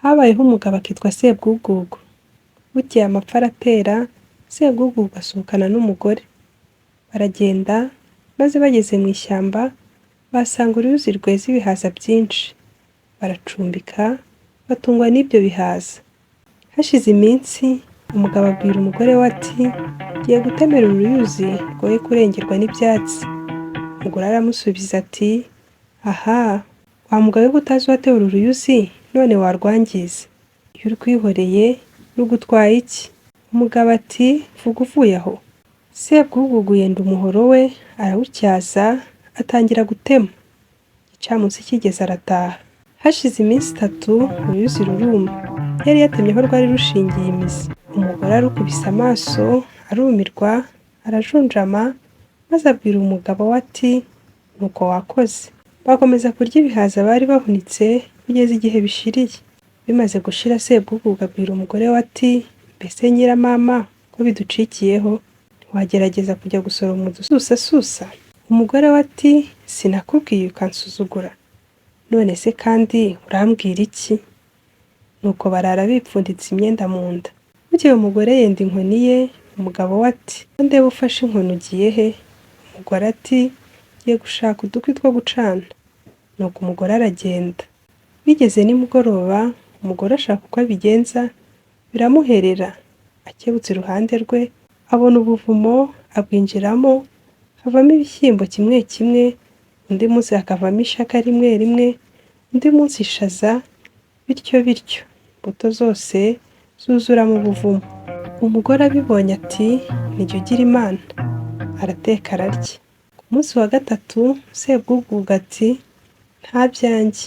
Habayeho umugabo akitwa Sebwugugu. Bukeye amapfa aratera, Sebwugugu asohokana n'umugore. Baragenda, maze bageze mu ishyamba, basanga uruyuzi rweza ibihaza byinshi. Baracumbika, batungwa n'ibyo bihaza. Hashize iminsi, umugabo abwira umugore we ati, "Ngiye gutemera uru ruyuzi rwoye kurengerwa n'ibyatsi." Umugore aramusubiza ati, "Aha, wa mugabo we utazi watewe uru ruyuzi, none warwangiza. Iyo urwihoreye, rugutwaye iki?" Umugabo ati, "Vuga uvuye aho." Sebwugugu yenda umuhoro we, arawutyaza, atangira gutema. Igicamunsi kigeze arataha. Hashize iminsi 3, uruyuzi ruruma. Yari yatemyeho rwari rushingiye imizi. Umugore arukubise amaso, arumirwa, arajunjama, maze abwira umugabo we ati, "Nuko wakoze." Bakomeza kurya ibihaza bari bahunitse kugeza igihe bishiriye. Bimaze gushira, Sebwugugu abwira umugore we ati, "Mbese nyiramama, ko biducikiyeho, ntiwagerageza kujya gusoroma udususasusa?" Umugore we ati, "Sinakubwiye ukansuzugura. None se kandi urambwira iki?" Nuko barara bipfunditse imyenda mu nda. Bukeye umugore yenda inkoni ye, umugabo we ati, "Ko ndeba ufashe inkoni ugiye he?" Umugore ati, "Ngiye gushaka udukwi two gucana." Nuko umugore aragenda. Bigeze nimugoroba, umugore ashaka uko abigenza, biramuherera. Akebutse iruhande rwe, abona ubuvumo, abwinjiramo, havamo ibishyimbo kimwe kimwe, undi munsi hakavamo ishaka rimwe rimwe, undi munsi ishaza, bityo bityo, imbuto zose zuzura mu buvumo. Umugore abibonye ati, "Nijye ugira Imana." Arateka ararya. Ku munsi wa 3, Sebwugugu ati, "Nta byanjye.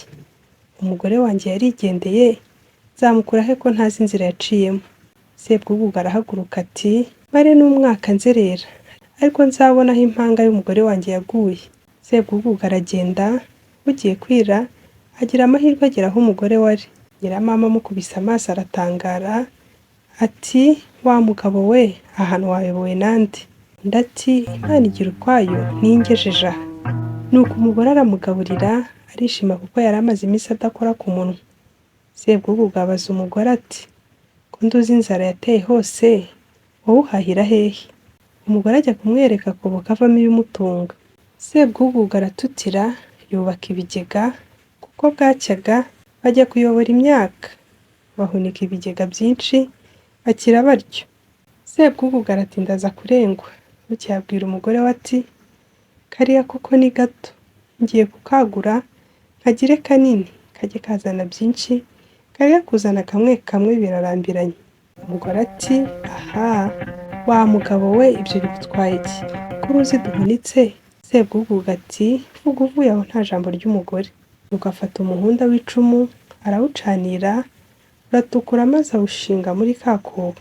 Umugore wanjye yarigendeye, nzamukura he ko ntazi inzira yaciyemo?" Sebwugugu arahaguruka ati, "Mare n'umwaka nzerera, ariko nzabona aho impanga y'umugore wanjye yaguye." Sebwugugu aragenda, bugiye kwira, agira amahirwe agera aho umugore we ari. Nyiramama amukubise amaso aratangara, ati, "Wa mugabo we, ahantu wayobowe nande?" Undi ati, "Imana igira ukwayo, ntingejeje aha." Nuko umugore aramugaburira, arishima kuko yari amaze iminsi adakora ku munwa. Sebwugugu abaza umugore ati, "Ko nduzi inzara yateye hose, wowe uhahira hehe?" Umugore ajya kumwereka akobo kavamo ibimutunga. Sebwugugu aratutira, yubaka ibigega, kuko bwacyaga bajya kuyobora imyaka. Bahunika ibigega byinshi, bakira batyo. Sebwugugu aratinda aza kurengwa. Bukeye abwira umugore we ati, "Kariya koko ni gato, ngiye kukagura, nkagire kanini, kajye kazana byinshi, kariya kuzana kamwe kamwe birarambiranye." Umugore ati, "Aha, wa mugabo we, ibyo bigutwaye iki? Ko uruzi duhunitse?" Sebwugugu ati, "Vuga uvuye aho, nta jambo ry'umugore." Nuko afata umuhunda w'icumu, arawucanira, uratukura, maze awushinga muri ka kobo.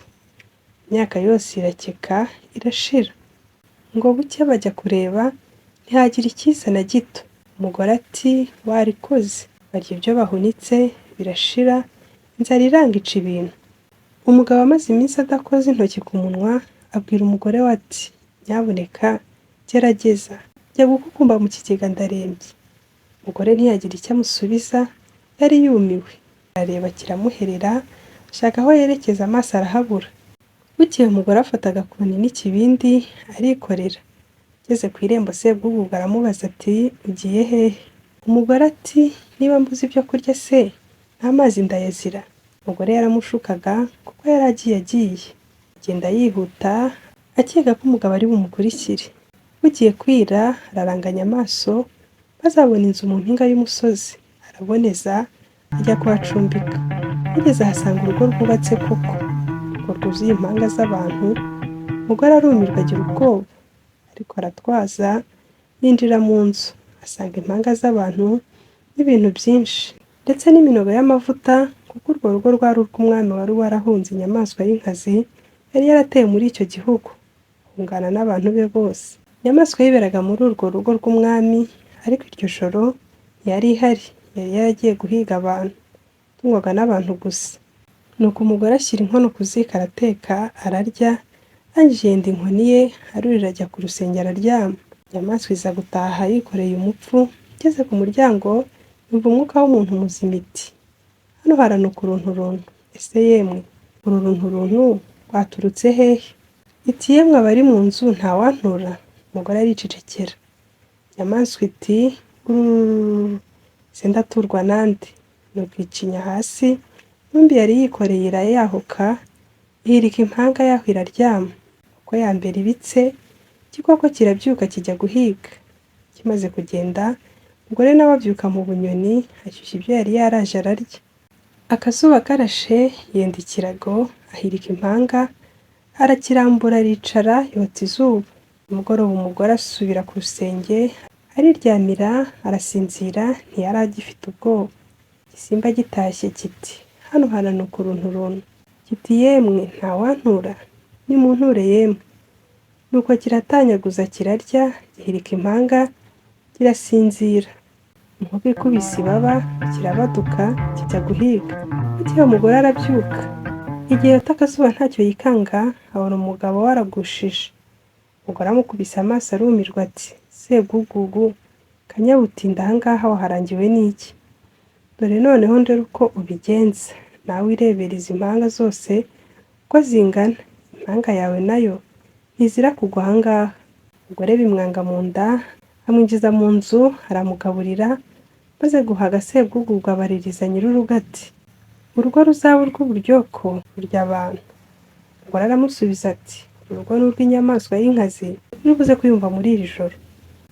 Imyaka yose irakeka, irashira. Ngo buke bajya kureba, ntihagira ikiza na gito. Umugore ati, "Warikoze." Barya ibyo bahunitse, birashira, inzara irangica ibintu. Umugabo amaze iminsi adakoze intoki ku munwa, abwira umugore we ati, "Nyabuneka, gerageza, jya gukukumba mu kigega, ndarembye." Umugore ntiyagira icyo amusubiza, yari yumiwe. Arareba kiramuherera, ashaka aho yerekeza, amaso arahabura. Bukeye umugore afata agakoni n'ikibindi, arikorera. Ageze ku irembo, Sebwugugu aramubaza ati, "Ugiye hehe?" Umugore ati, "Niba mbuze ibyo kurya se, n'amazi ndayazira." Umugore yaramushukaga kuko yari agiye. Agenda yihuta, akeka ko umugabo ari bumukurikire. Bugiye kwira, araranganya amaso, maze abona inzu mu mpinga y'umusozi. Araboneza, ajya kuhacumbika. Ageze ahasanga urugo rwubatse koko, ngo rwuzuye impanga z'abantu. Umugore arumirwa, agira ubwoba, ariko aratwaza, yinjira mu nzu, asanga impanga z'abantu n'ibintu byinshi, ndetse n'iminogo y'amavuta, kuko urwo rugo rwari urw'umwami wari warahunze inyamaswa y'inkazi yari yarateye muri icyo gihugu, ahungana n'abantu be bose. Inyamaswa yiberaga muri urwo rugo rw'umwami, ariko iryo joro ntiyari ihari, yari yaragiye guhiga abantu, itungwaga n'abantu gusa. Nuko umugore ashyira inkono ku ziko, arateka, ararya, arangije yenda inkoni ye, arurira ajya ku rusenge araryama. Inyamaswa iza gutaha yikoreye umupfu, igeze ku muryango yumva umwuka w'umuntu muzima iti hano haranuka urunturuntu, ese yemwe uru runturuntu rwaturutse hehe? Iti yemwe abari mu nzu ntawantura? Umugore aricecekera. Inyamaswa iti se ndaturwa nande? Nuko icinya hasi, numbi yari yikoreye irayahuka, ihirika impanga yaho iraryama. Uko ya mbere ibitse, igikoko kirabyuka kijya guhiga. Kimaze kugenda, umugore nawe abyuka mu bunyoni, ashyushya ibyo yari yaraje ararya. Akazuba karashe, yenda ikirago, ahirika impanga, arakirambura aricara yota izuba. Umugoroba umugore asubira ku rusenge, ariryamira, arasinzira, ntiyari agifite ubwoba. Igisimba gitashye kiti hano haranuka urunturuntu. Kiti yemwe ntawantura? Nimunture yemwe. Nuko kiratanyaguza kirarya, gihirika impanga, kirasinzira. Inkoko ikubise ibaba, kirabaduka, kijya guhiga. Bukeye umugore arabyuka. Igihe yota akazuba ntacyo yikanga, abona umugabo we aragushije. Umugore amukubise amaso arumirwa ati Sebwugugu, kanyabutinda ahangaha waharangiwe n'iki? Dore noneho ndore uko ubigenza, nawe irebera izi mpanga zose uko zingana. Impanga yawe nayo ntizira kugwa ahangaha. Umugore bimwanga mu nda, amwinjiza mu nzu, aramugaburira, maze guhaga Sebwugugu abaririza nyir'urugo ati urugo ruzaba urw'uburyoko rurya abantu. Umugore aramusubiza ati urugo ni urw'inyamaswa y'inkazi uribuze kwiyumva muri iri joro.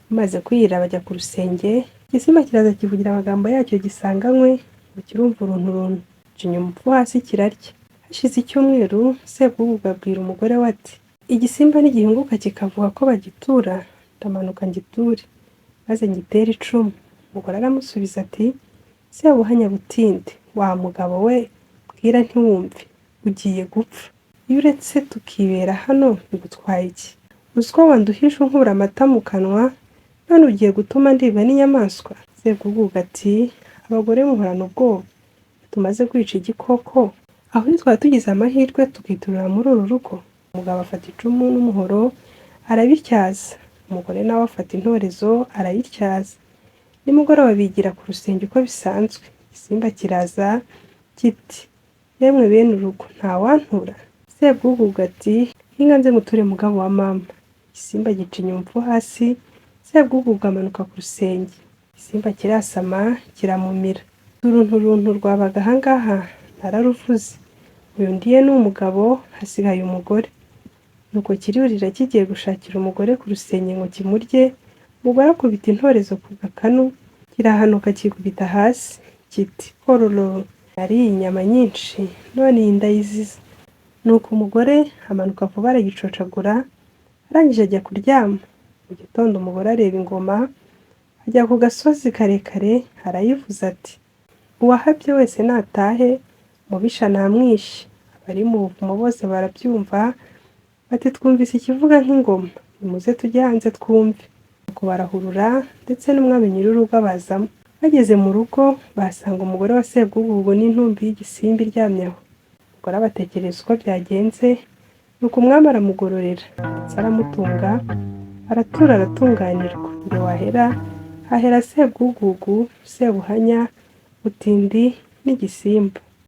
Maze kwira bajya ku rusenge, igisimba kiraza kivugira amagambo yacyo gisanganywe ngo kirumva urunturuntu, cinya umupfu hasi kirarya. Hashize icyumweru, Sebwugugu abwira umugore we ati igisimba nigihunguka kikavuga ko bagitura, ndamanuka ngiture, maze ngitere icumu. Umugore aramusubiza ati Sebuhanya butinde, wa mugabo we bwira ntiwumve, ugiye gupfa. Iyo uretse tukibera hano bigutwaye iki? Uzi ko wanduhisha unkura amata mu kanwa, none ugiye gutuma ndibwa n'inyamaswa? Sebwugugu ati abagore muhorana ubwoba, tumaze kwica igikoko, aho ntitwaba tugize amahirwe tukiturira muri uru rugo. Umugabo afata icumu n'umuhoro arabityaza, umugore nawe afata intorezo arayityaza. Nimugoroba bigira ku rusenge uko bisanzwe. Igisimba kiraza kiti yemwe bene urugo ntawantura? Sebwugugu ati hinga nze muture mugabo wa mama. Igisimba gicinya umupfu hasi, Sebwugugu amanuka ku rusenge. Igisimba kirasama kiramumira. Urunturuntu rwabaga ahangaha nararuvuze, uyu ndiye ni umugabo, hasigaye umugore. Nuko kirurira kigiye gushakira umugore ku rusenge ngo kimurye. Umugore akubita intorezo ku gakanu, kirahanuka kikubita hasi kiti hororo, nariye inyama nyinshi none iyi ndayiziza. Nuko umugore amanuka vuba aragicocagura, arangije ajya kuryama. Mu gitondo umugore areba ingoma, ajya ku gasozi karekare, arayivuza ati uwahabye wese natahe, umubisha namwishe. Abari mu buvumo bose barabyumva, bati twumvise ikivuga nk'ingoma, nimuze tujye hanze twumve. Nuko barahurura, ndetse n'umwami nyir'urugo abazamo. Bageze mu rugo, basanga umugore wa Sebwugugu n'intumbi y'igisimba iryamye aho. Umugore abatekereza uko byagenze, nuko umwami aramugororera, ndetse aramutunga, aratura aratunganirwa. Mbere wahera, hahera Sebwugugu, Sebuhanya, Butindi n'igisimba.